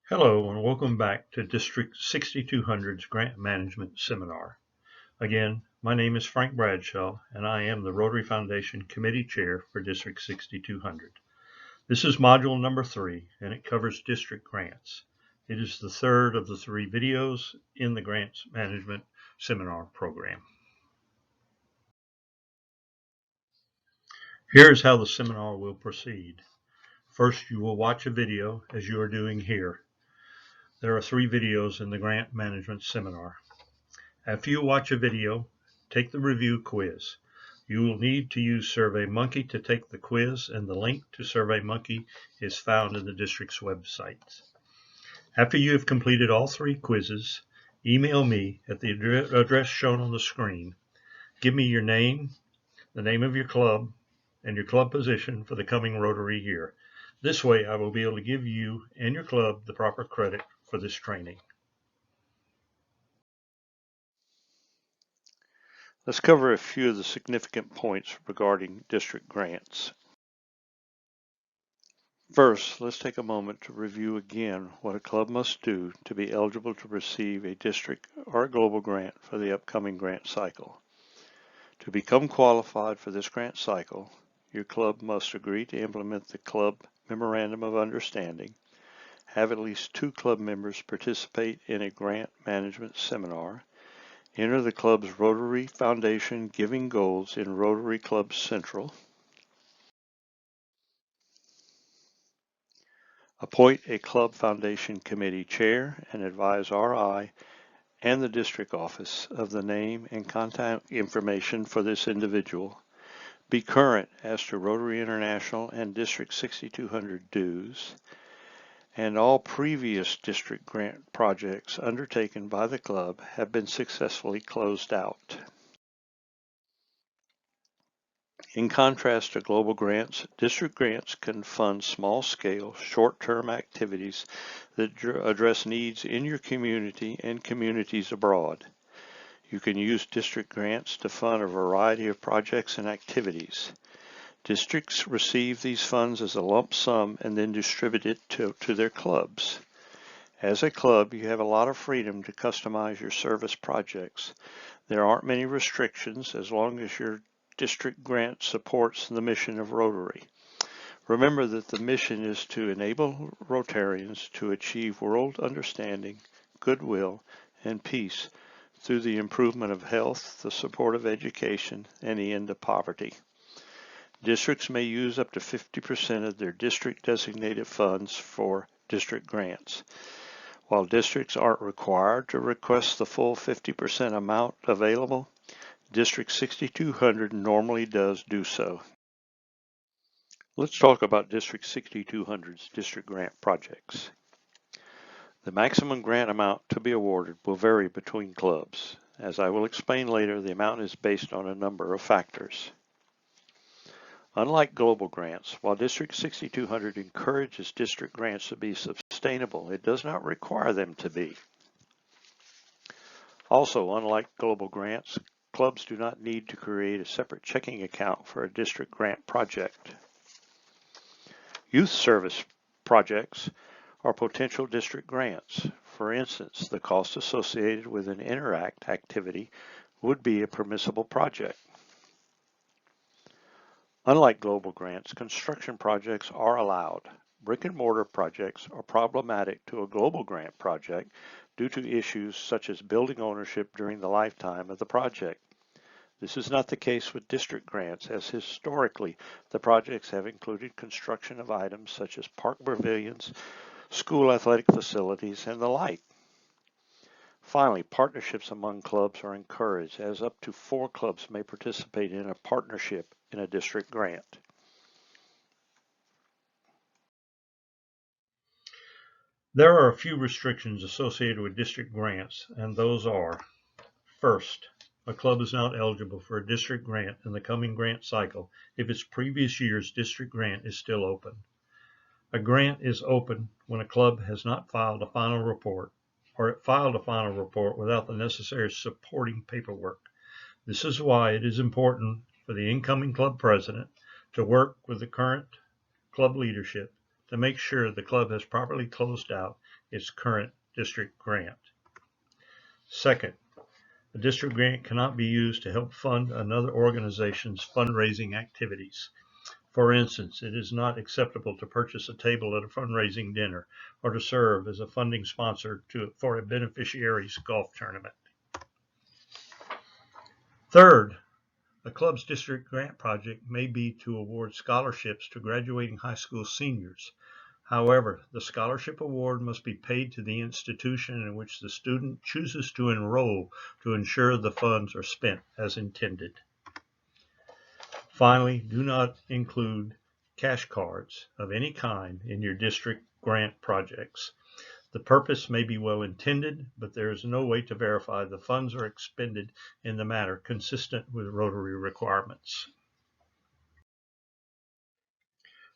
Hello and welcome back to District 6200's Grant Management Seminar. Again, my name is Frank Bradshaw and I am the Rotary Foundation Committee Chair for District 6200. This is module number 3 and it covers district grants. It is the third of the 3 videos in the Grants Management Seminar program. Here's how the seminar will proceed. First, you will watch a video as you are doing here. There are 3 videos in the Grant Management Seminar. After you watch a video, take the review quiz. You will need to use SurveyMonkey to take the quiz, and the link to SurveyMonkey is found in the district's website. After you have completed all 3 quizzes, email me at the address shown on the screen. Give me your name, the name of your club, and your club position for the coming Rotary year. This way, I will be able to give you and your club the proper credit for this training. Let's cover a few of the significant points regarding district grants. First, let's take a moment to review again what a club must do to be eligible to receive a district or a global grant for the upcoming grant cycle. To become qualified for this grant cycle, your club must agree to implement the club Memorandum of Understanding, have at least 2 club members participate in a grant management seminar, enter the club's Rotary Foundation giving goals in Rotary Club Central, appoint a club foundation committee chair and advise RI and the district office of the name and contact information for this individual, be current as to Rotary International and District 6200 dues, and all previous district grant projects undertaken by the club have been successfully closed out. In contrast to global grants, district grants can fund small-scale, short-term activities that address needs in your community and communities abroad. You can use district grants to fund a variety of projects and activities. Districts receive these funds as a lump sum and then distribute it to their clubs. As a club, you have a lot of freedom to customize your service projects. There aren't many restrictions as long as your district grant supports the mission of Rotary. Remember that the mission is to enable Rotarians to achieve world understanding, goodwill, and peace through the improvement of health, the support of education, and the end of poverty. Districts may use up to 50% of their district designated funds for district grants. While districts aren't required to request the full 50% amount available, District 6200 normally does do so. Let's talk about District 6200's district grant projects. The maximum grant amount to be awarded will vary between clubs. As I will explain later, the amount is based on a number of factors. Unlike global grants, while District 6200 encourages district grants to be sustainable, it does not require them to be. Also, unlike global grants, clubs do not need to create a separate checking account for a district grant project. Youth service projects are potential district grants. For instance, the cost associated with an Interact activity would be a permissible project. Unlike global grants, construction projects are allowed. Brick and mortar projects are problematic to a global grant project due to issues such as building ownership during the lifetime of the project. This is not the case with district grants, as historically the projects have included construction of items such as park pavilions, school athletic facilities, and the like. Finally, partnerships among clubs are encouraged, as up to 4 clubs may participate in a partnership in a district grant. There are a few restrictions associated with district grants, and those are: first, a club is not eligible for a district grant in the coming grant cycle if its previous year's district grant is still open. A grant is open when a club has not filed a final report, or it filed a final report without the necessary supporting paperwork. This is why it is important for the incoming club president to work with the current club leadership to make sure the club has properly closed out its current district grant. Second, a district grant cannot be used to help fund another organization's fundraising activities. For instance, it is not acceptable to purchase a table at a fundraising dinner or to serve as a funding sponsor for a beneficiary's golf tournament. Third, a club's district grant project may be to award scholarships to graduating high school seniors. However, the scholarship award must be paid to the institution in which the student chooses to enroll to ensure the funds are spent as intended. Finally, do not include cash cards of any kind in your district grant projects. The purpose may be well intended, but there is no way to verify the funds are expended in the manner consistent with Rotary requirements.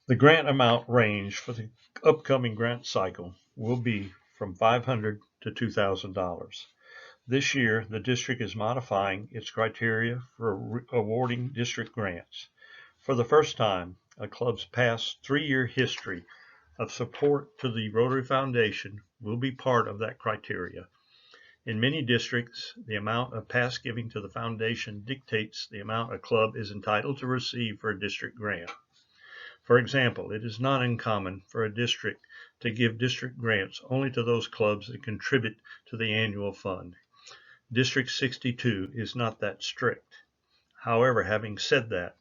The grant amount range for the upcoming grant cycle will be from $500 to $2,000. This year, the district is modifying its criteria for awarding district grants. For the first time, a club's past 3-year history of support to the Rotary Foundation will be part of that criteria. In many districts, the amount of past giving to the foundation dictates the amount a club is entitled to receive for a district grant. For example, it is not uncommon for a district to give district grants only to those clubs that contribute to the annual fund. District 62 is not that strict. However, having said that,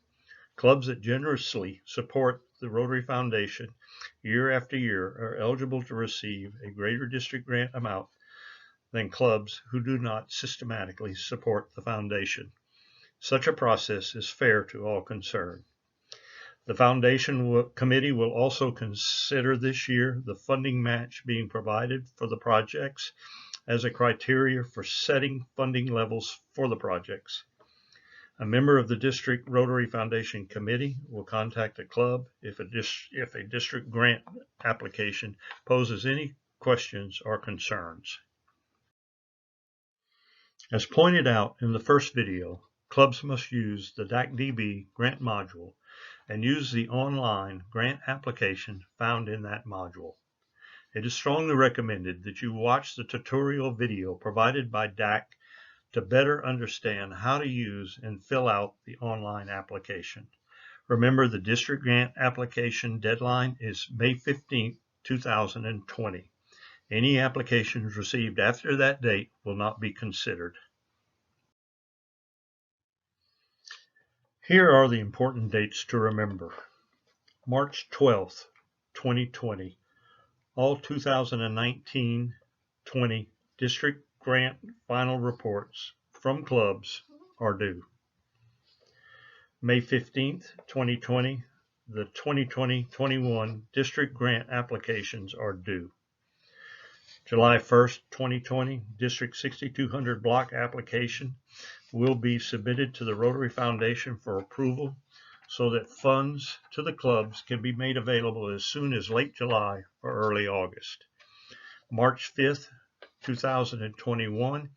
clubs that generously support the Rotary Foundation year after year are eligible to receive a greater district grant amount than clubs who do not systematically support the foundation. Such a process is fair to all concerned. The Foundation Committee will also consider this year the funding match being provided for the projects as a criteria for setting funding levels for the projects. A member of the District Rotary Foundation Committee will contact the club if a district grant application poses any questions or concerns. As pointed out in the first video, clubs must use the DAC-DB grant module and use the online grant application found in that module. It is strongly recommended that you watch the tutorial video provided by DAC to better understand how to use and fill out the online application. Remember, the district grant application deadline is May 15, 2020. Any applications received after that date will not be considered. Here are the important dates to remember. March 12th, 2020. All 2019-20 district grant final reports from clubs are due. May 15th, 2020, the 2020-21 district grant applications are due. July 1st, 2020, District 6200 block application will be submitted to the Rotary Foundation for approval so that funds to the clubs can be made available as soon as late July or early August. March 5th, 2021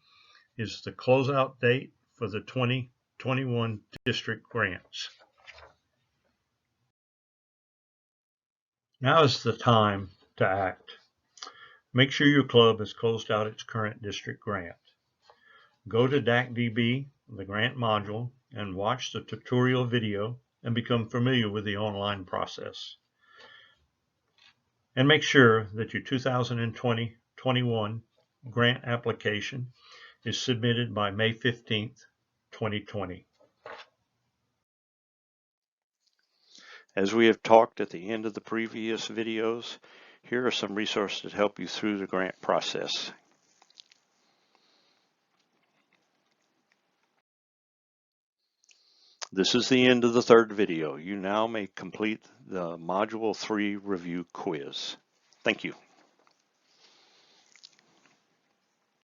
is the closeout date for the 2021 district grants. Now is the time to act. Make sure your club has closed out its current district grant. Go to DAC-DB, the grant module, and watch the tutorial video and become familiar with the online process. And make sure that your 2020-21 grant application is submitted by May 15th, 2020. As we have talked at the end of the previous videos, here are some resources to help you through the grant process. This is the end of the third video. You now may complete the Module 3 review quiz. Thank you.